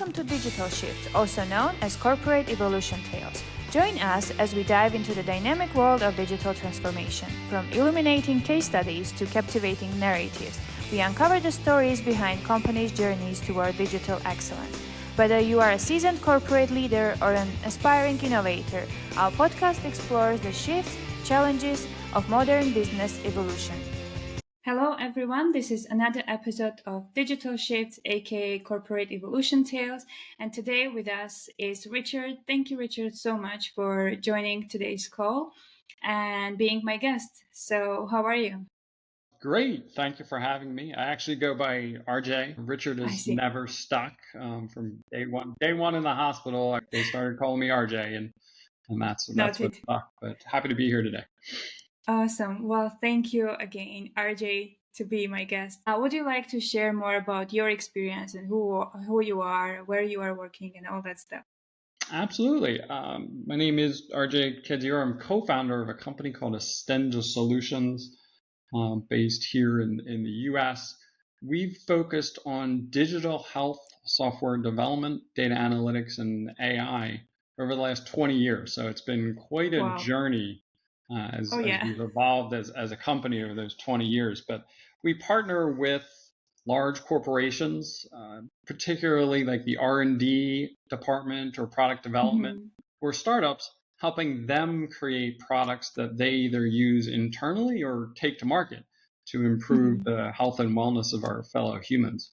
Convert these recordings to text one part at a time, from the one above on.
welcome to Digital Shift, also known as Corporate Evolution Tales. Join us as we dive into the dynamic world of digital transformation. From illuminating case studies to captivating narratives, we uncover the stories behind companies' journeys toward digital excellence. Whether you are a seasoned corporate leader or an aspiring innovator, our podcast explores the shifts, challenges of modern business evolution. Hello everyone, this is another episode of Digital Shifts, aka Corporate Evolution Tales, and today with us is Richard. Thank you, Richard, so much for joining today's call and being my guest. So, how are you? Great, thank you for having me. I actually go by RJ. Richard is never stuck from day one. Day one in the hospital, they started calling me RJ, and that's what stuck. But happy to be here today. Awesome. Well, thank you again, RJ, to be my guest. Would you like to share more about your experience and who you are, where you are working, and all that stuff? Absolutely. My name is RJ Kedziora. I'm co-founder of a company called Astenza Solutions, based here in the U.S. We've focused on digital health software development, data analytics, and AI over the last 20 years. So it's been quite a journey as we've evolved as a company over those 20 years. But we partner with large corporations, particularly like the R&D department or product development, or startups, helping them create products that they either use internally or take to market to improve the health and wellness of our fellow humans.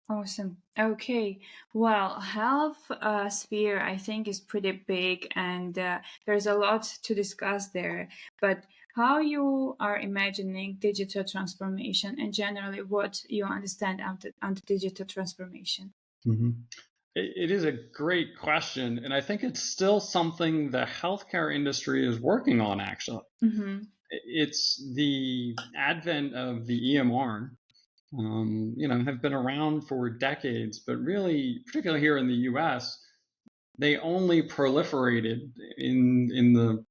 Awesome. Okay. Well, health sphere, I think, is pretty big, and there's a lot to discuss there. But how you are imagining digital transformation, and generally what you understand under digital transformation? It is a great question, and I think it's still something the healthcare industry is working on, actually. It's the advent of the EMR. Have been around for decades, but really, particularly here in the U.S., they only proliferated in the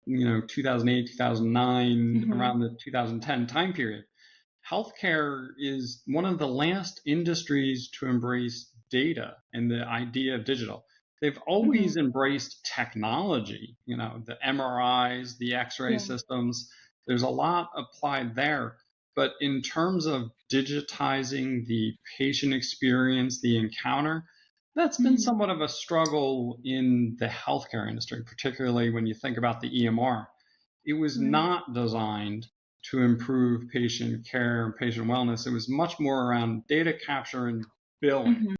2008, 2009, around the 2010 time period. Healthcare is one of the last industries to embrace data and the idea of digital. They've always embraced technology, the MRIs, the X-ray systems. There's a lot applied there. But in terms of digitizing the patient experience, the encounter, that's been somewhat of a struggle in the healthcare industry, particularly when you think about the EMR. It was not designed to improve patient care and patient wellness. It was much more around data capture and billing.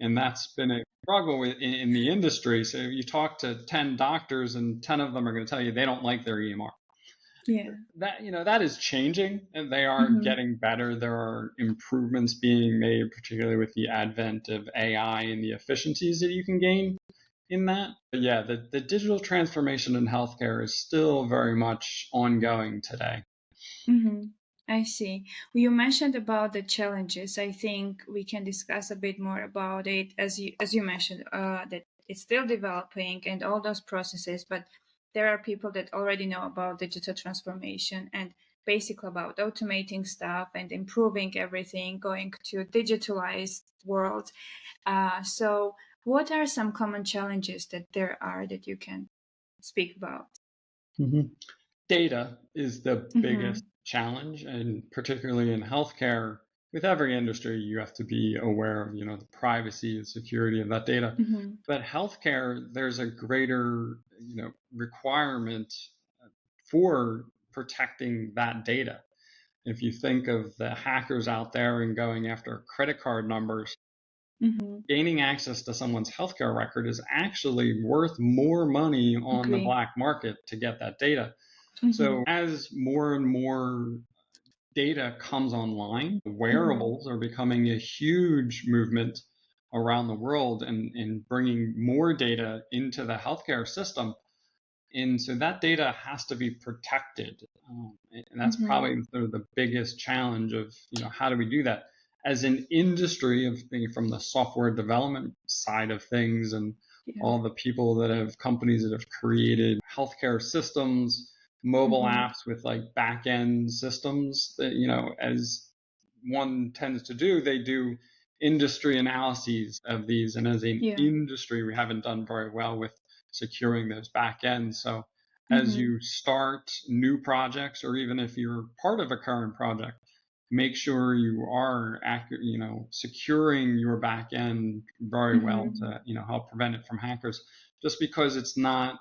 And that's been a struggle in the industry. So you talk to 10 doctors and 10 of them are going to tell you they don't like their EMR. Yeah. That is changing, and they are getting better. There are improvements being made, particularly with the advent of AI and the efficiencies that you can gain in that. But yeah, the digital transformation in healthcare is still very much ongoing today. I see. Well, you mentioned about the challenges. I think we can discuss a bit more about it, as you mentioned, that it's still developing and all those processes, but there are people that already know about digital transformation and basically about automating stuff and improving everything, going to a digitalized world. So what are some common challenges that there are that you can speak about? Data is the biggest challenge, and particularly in healthcare, with every industry, you have to be aware of, the privacy and security of that data. But healthcare, there's a greater, requirement for protecting that data. If you think of the hackers out there and going after credit card numbers, gaining access to someone's healthcare record is actually worth more money on the black market to get that data. So as more and more data comes online, wearables are becoming a huge movement around the world and bringing more data into the healthcare system. And so that data has to be protected. And that's probably the biggest challenge of, how do we do that? As an industry, from the software development side of things and all the people that have companies that have created healthcare systems, mobile apps with like back-end systems that, as one tends to do, they do industry analyses of these. And as an industry, we haven't done very well with securing those back ends. So as you start new projects, or even if you're part of a current project, make sure you are securing your back end very well to, help prevent it from hackers. Just because it's not,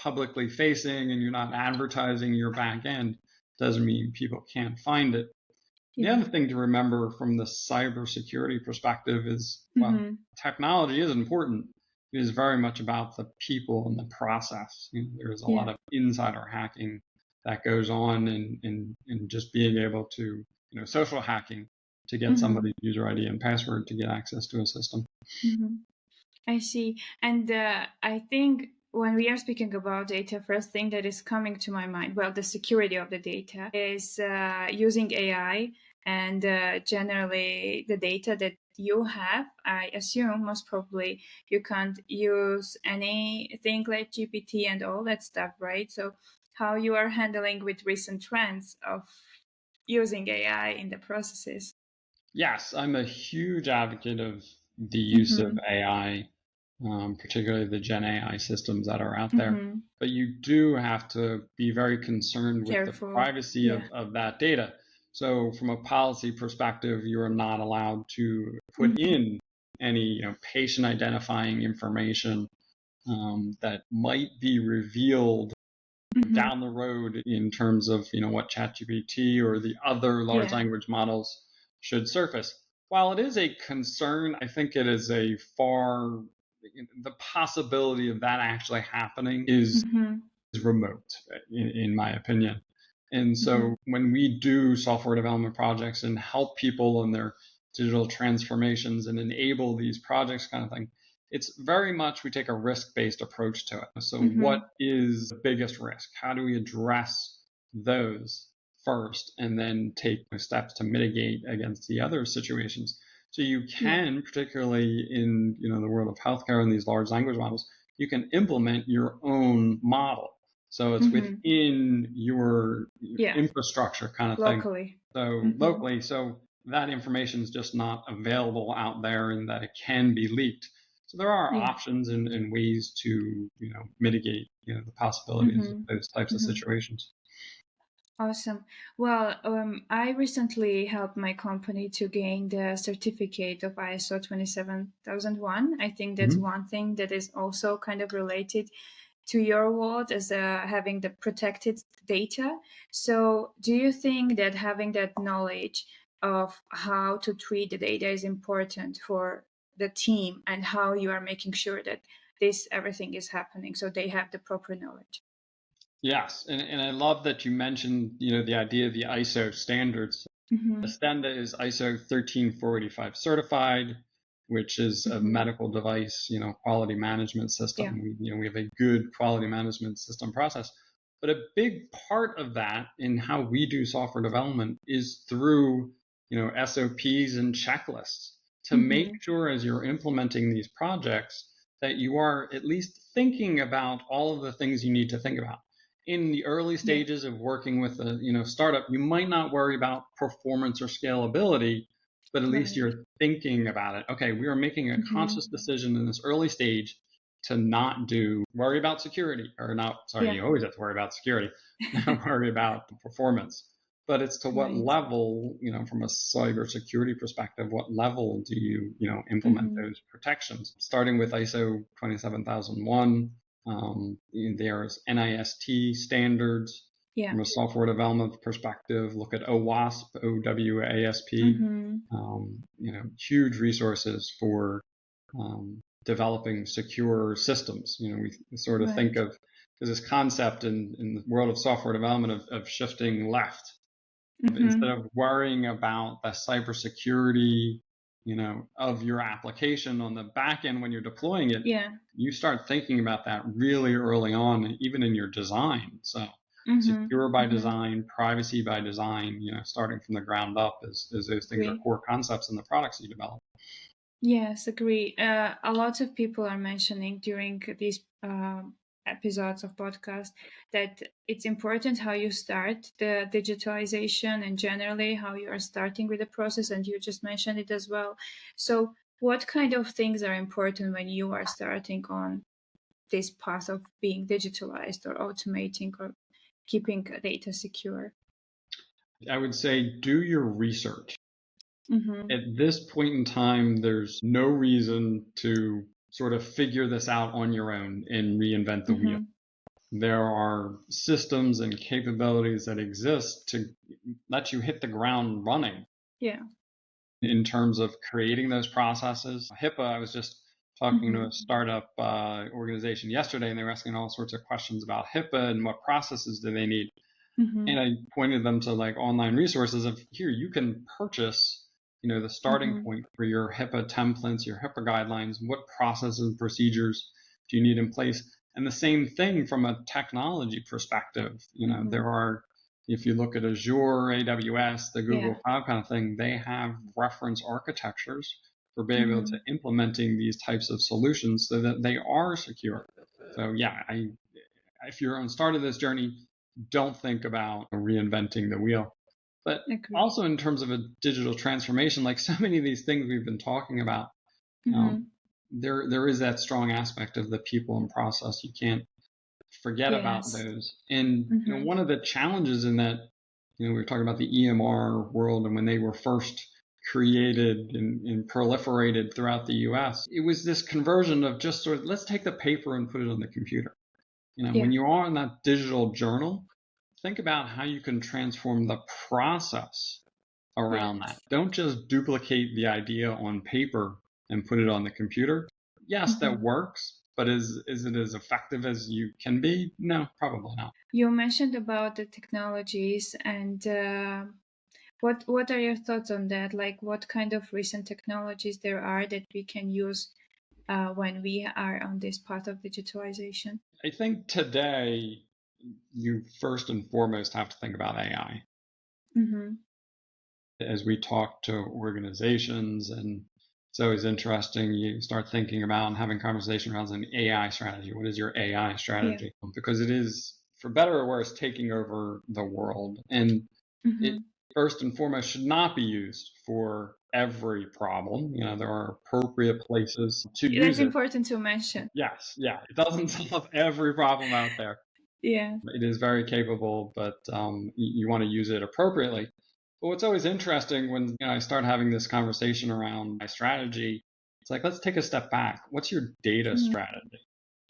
publicly facing and you're not advertising your back end doesn't mean people can't find it. The other thing to remember from the cybersecurity perspective is, well, technology is important. It is very much about the people and the process. There's a lot of insider hacking that goes on, and just being able to, social hacking to get somebody's user ID and password to get access to a system. I see. And I think when we are speaking about data, first thing that is coming to my mind, well, the security of the data is using AI, and generally the data that you have, I assume most probably you can't use anything like GPT and all that stuff, right? So how you are handling with recent trends of using AI in the processes? Yes, I'm a huge advocate of the use of AI, particularly the Gen AI systems that are out there. But you do have to be very concerned with the privacy of that data. So from a policy perspective, you are not allowed to put in any patient identifying information that might be revealed down the road in terms of what ChatGPT or the other large language models should surface. While it is a concern, I think it is the possibility of that actually happening is remote, in my opinion. And so when we do software development projects and help people in their digital transformations and enable these projects kind of thing, it's very much we take a risk-based approach to it. So what is the biggest risk? How do we address those first and then take steps to mitigate against the other situations? So you can, particularly in the world of healthcare and these large language models, you can implement your own model. So it's within your infrastructure kind of thing. So locally, so that information is just not available out there, and that it can be leaked. So there are options and ways to mitigate the possibilities of those types of situations. Awesome. Well, I recently helped my company to gain the certificate of ISO 27001. I think that's one thing that is also kind of related to your world as having the protected data. So do you think that having that knowledge of how to treat the data is important for the team, and how you are making sure that everything is happening so they have the proper knowledge? Yes, and I love that you mentioned the idea of the ISO standards. The standard is ISO 13485 certified, which is a medical device quality management system. We have a good quality management system process. But a big part of that in how we do software development is through SOPs and checklists to make sure as you're implementing these projects that you are at least thinking about all of the things you need to think about. In the early stages of working with a startup, you might not worry about performance or scalability, but at least you're thinking about it. Okay, we are making a conscious decision in this early stage to not worry about security, or not. Sorry, you always have to worry about security, not worry about the performance. But it's to what level, from a cybersecurity perspective, what level do you implement those protections? Starting with ISO 27001. There's NIST standards from a software development perspective. Look at OWASP, OWASP. Huge resources for developing secure systems. We sort of think of this concept in the world of software development of shifting left. Instead of worrying about the cybersecurity of your application on the back end when you're deploying it, you start thinking about that really early on, even in your design. So secure by design, privacy by design, starting from the ground up as those things are core concepts in the products you develop. Yes, agree. A lot of people are mentioning during these episodes of podcast, that it's important how you start the digitalization and generally how you are starting with the process, and you just mentioned it as well. So what kind of things are important when you are starting on this path of being digitalized or automating or keeping data secure? I would say do your research. Mm-hmm. At this point in time, there's no reason to sort of figure this out on your own and reinvent the wheel. There are systems and capabilities that exist to let you hit the ground running. Yeah. In terms of creating those processes. HIPAA, I was just talking to a startup organization yesterday, and they were asking all sorts of questions about HIPAA and what processes do they need. And I pointed them to like online resources of here, you can purchase, the starting point for your HIPAA templates, your HIPAA guidelines, what processes and procedures do you need in place? And the same thing from a technology perspective. There are, if you look at Azure, AWS, the Google Cloud kind of thing, they have reference architectures for being able to implementing these types of solutions so that they are secure. So yeah, if you're on the start of this journey, don't think about reinventing the wheel. But also in terms of a digital transformation, like so many of these things we've been talking about, there is that strong aspect of the people and process. You can't forget about those. And one of the challenges in that, we were talking about the EMR world, and when they were first created and proliferated throughout the US, it was this conversion of just sort of, let's take the paper and put it on the computer. When you are in that digital journal, think about how you can transform the process around that. Don't just duplicate the idea on paper and put it on the computer. Yes, that works, but is it as effective as you can be? No, probably not. You mentioned about the technologies, and what are your thoughts on that? Like, what kind of recent technologies there are that we can use when we are on this path of digitalization? I think today you first and foremost have to think about AI. As we talk to organizations, and it's always interesting, you start thinking about and having conversation around an AI strategy. What is your AI strategy? Because it is, for better or worse, taking over the world. And it first and foremost should not be used for every problem. There are appropriate places to use it. That's important to mention. Yes, yeah. It doesn't solve every problem out there. Yeah. It is very capable, but you want to use it appropriately. But what's always interesting when I start having this conversation around my strategy, it's like, let's take a step back. What's your data strategy?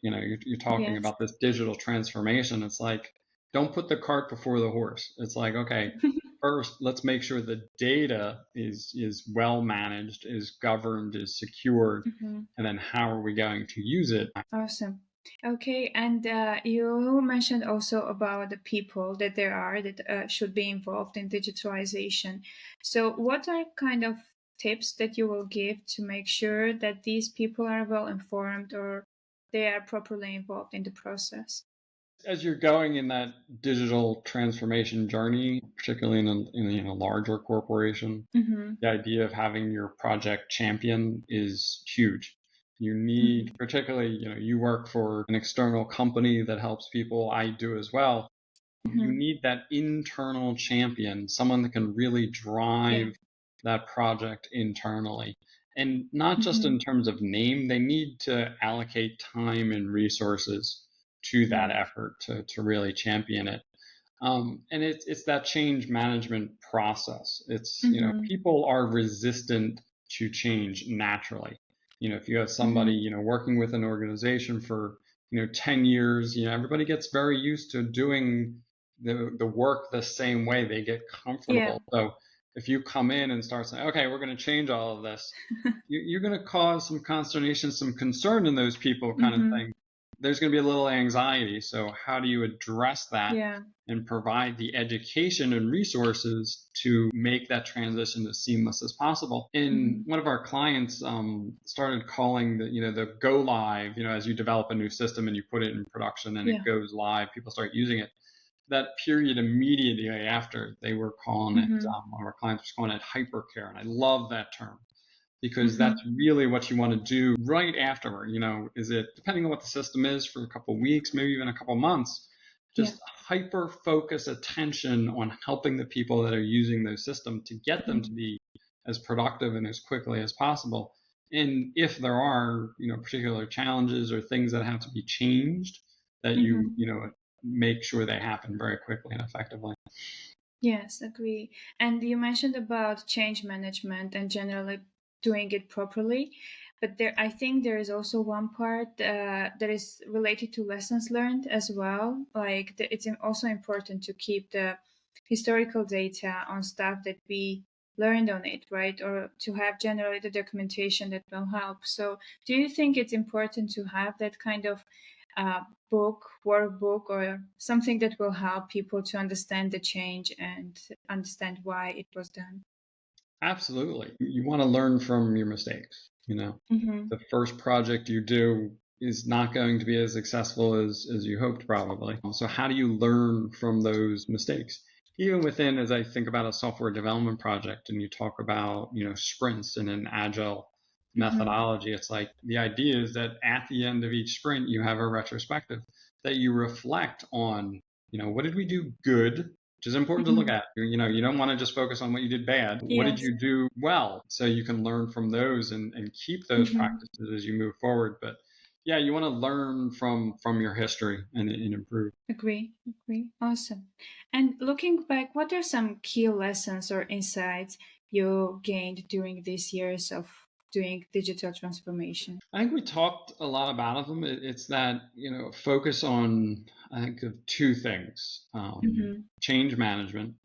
You're talking about this digital transformation. It's like, don't put the cart before the horse. It's like, okay, first, let's make sure the data is well managed, is governed, is secured, and then how are we going to use it? Awesome. Okay, and you mentioned also about the people that there are that should be involved in digitalization. So what are kind of tips that you will give to make sure that these people are well informed or they are properly involved in the process? As you're going in that digital transformation journey, particularly in a larger corporation, the idea of having your project champion is huge. You need, particularly, you work for an external company that helps people. I do as well. You need that internal champion, someone that can really drive that project internally. And not just in terms of name, they need to allocate time and resources to that effort to really champion it. And it's that change management process. It's, people are resistant to change naturally. If you have somebody, working with an organization for, 10 years, everybody gets very used to doing the work the same way. They get comfortable. So if you come in and start saying, okay, we're going to change all of this, you're going to cause some consternation, some concern in those people kind of thing. There's going to be a little anxiety. So how do you address that and provide the education and resources to make that transition as seamless as possible? And one of our clients started calling the go live, as you develop a new system and you put it in production and it goes live, people start using it. That period immediately after, they were calling it, one of our clients was calling it hypercare. And I love that term. because that's really what you want to do right afterward. Is it, depending on what the system is, for a couple of weeks, maybe even a couple of months, just hyper focus attention on helping the people that are using those systems to get them to be as productive and as quickly as possible. And if there are, particular challenges or things that have to be changed, that you make sure they happen very quickly and effectively. Yes, agree. And you mentioned about change management and generally doing it properly, but I think there is also one part that is related to lessons learned as well. Like it's also important to keep the historical data on stuff that we learned on it, right? Or to have generally the documentation that will help. So, do you think it's important to have that kind of book, workbook, or something that will help people to understand the change and understand why it was done? Absolutely. You want to learn from your mistakes. The first project you do is not going to be as successful as you hoped, probably. So how do you learn from those mistakes? Even within, as I think about a software development project and you talk about, sprints and an agile methodology, it's like the idea is that at the end of each sprint, you have a retrospective that you reflect on, what did we do good? Which is important to look at. You don't want to just focus on what you did bad. What did you do well? So you can learn from those and keep those practices as you move forward. But yeah, you want to learn from your history and improve. Agree. Awesome. And looking back, what are some key lessons or insights you gained during these years of doing digital transformation? I think we talked a lot about them. It's that, focus on, I think, of two things. Change management.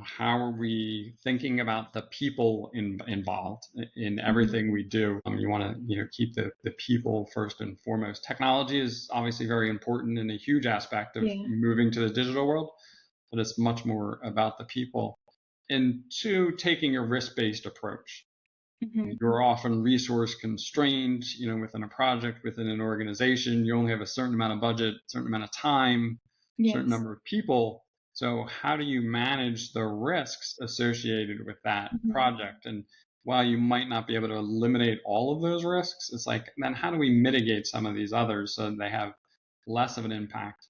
How are we thinking about the people involved in everything we do? You want to, keep the people first and foremost. Technology is obviously very important and a huge aspect of moving to the digital world, but it's much more about the people. And two, taking a risk-based approach. You're often resource constrained, within a project, within an organization. You only have a certain amount of budget, certain amount of time, certain number of people. So how do you manage the risks associated with that project? And while you might not be able to eliminate all of those risks, it's like, then how do we mitigate some of these others so that they have less of an impact?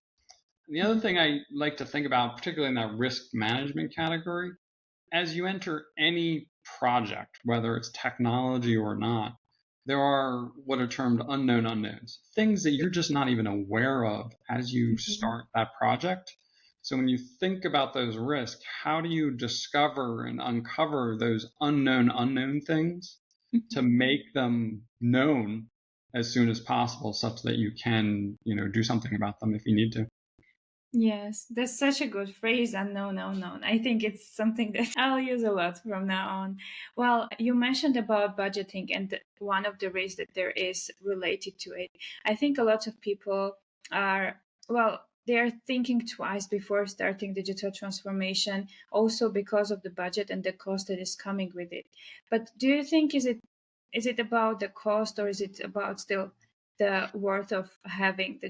And the other thing I like to think about, particularly in that risk management category, as you enter any project, whether it's technology or not, there are what are termed unknown unknowns, things that you're just not even aware of as you start that project. So when you think about those risks, how do you discover and uncover those unknown things to make them known as soon as possible, such that you can, do something about them if you need to? Yes, that's such a good phrase, unknown, unknown. I think it's something that I'll use a lot from now on. Well, you mentioned about budgeting and one of the risks that there is related to it. I think a lot of people are, well, they're thinking twice before starting digital transformation, also because of the budget and the cost that is coming with it. But do you think is it about the cost, or is it about still the worth of having the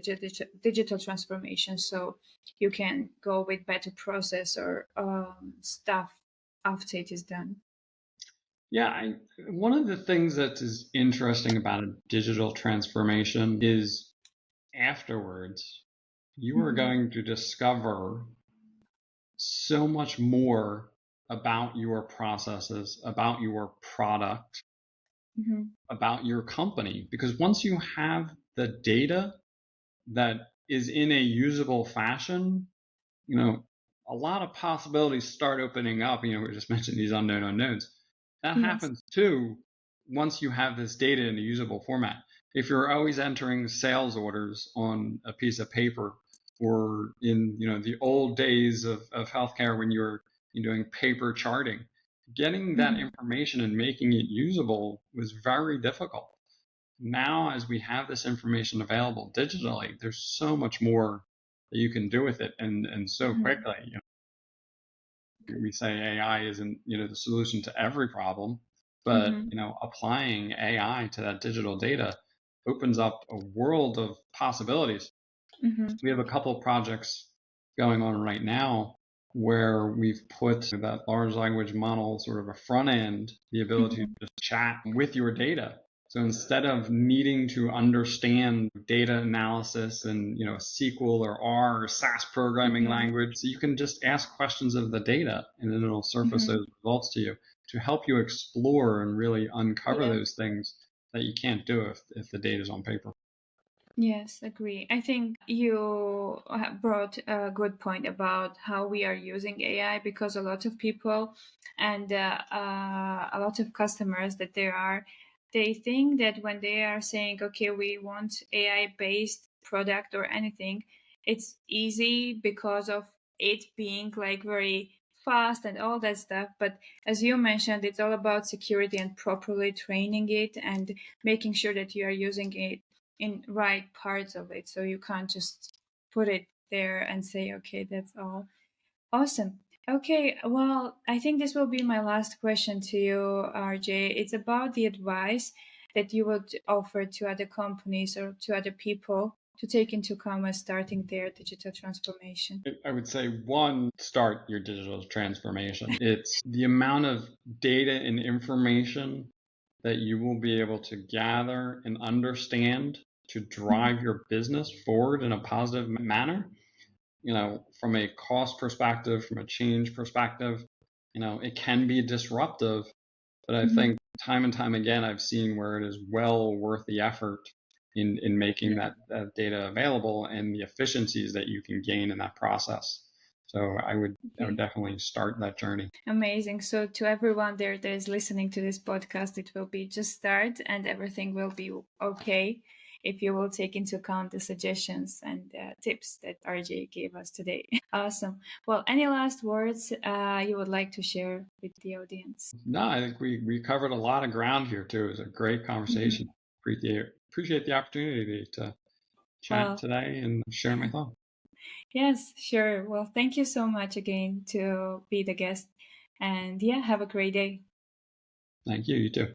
digital transformation, so you can go with better process or stuff after it is done? Yeah, one of the things that is interesting about a digital transformation is afterwards, you are going to discover so much more about your processes, about your product, about your company. Because once you have the data that is in a usable fashion, a lot of possibilities start opening up. We just mentioned these unknown unknowns. That happens too once you have this data in a usable format. If you're always entering sales orders on a piece of paper, or in the old days of healthcare when you're doing paper charting, getting that information and making it usable was very difficult. Now, as we have this information available digitally, there's so much more that you can do with it, and so quickly. We say AI isn't the solution to every problem, but applying AI to that digital data opens up a world of possibilities. We have a couple of projects going on right now where we've put that large language model sort of a front end, the ability to just chat with your data. So instead of needing to understand data analysis in, SQL or R or SAS programming language, so you can just ask questions of the data and then it'll surface those results to you to help you explore and really uncover those things that you can't do if the data is on paper. Yes, agree. I think you brought a good point about how we are using AI, because a lot of people and a lot of customers that they think that when they are saying, okay, we want AI-based product or anything, it's easy because of it being like very fast and all that stuff. But as you mentioned, it's all about security and properly training it and making sure that you are using it in right parts of it, so you can't just put it there and say, okay, that's all. Awesome. Okay, well, I think this will be my last question to you, RJ. It's about the advice that you would offer to other companies or to other people to take into account when starting their digital transformation. I would say, one, start your digital transformation. It's the amount of data and information that you will be able to gather and understand to drive your business forward in a positive manner. From a cost perspective, from a change perspective, it can be disruptive, but I think time and time again, I've seen where it is well worth the effort in making that data available and the efficiencies that you can gain in that process. So I would definitely start that journey. Amazing. So to everyone there that is listening to this podcast, it will be just start and everything will be okay if you will take into account the suggestions and tips that RJ gave us today. Awesome. Well, any last words you would like to share with the audience? No, I think we covered a lot of ground here too. It was a great conversation. Appreciate the opportunity to chat today and share my thoughts. Yes, sure. Well, thank you so much again to be the guest. And yeah, have a great day. Thank you. You too.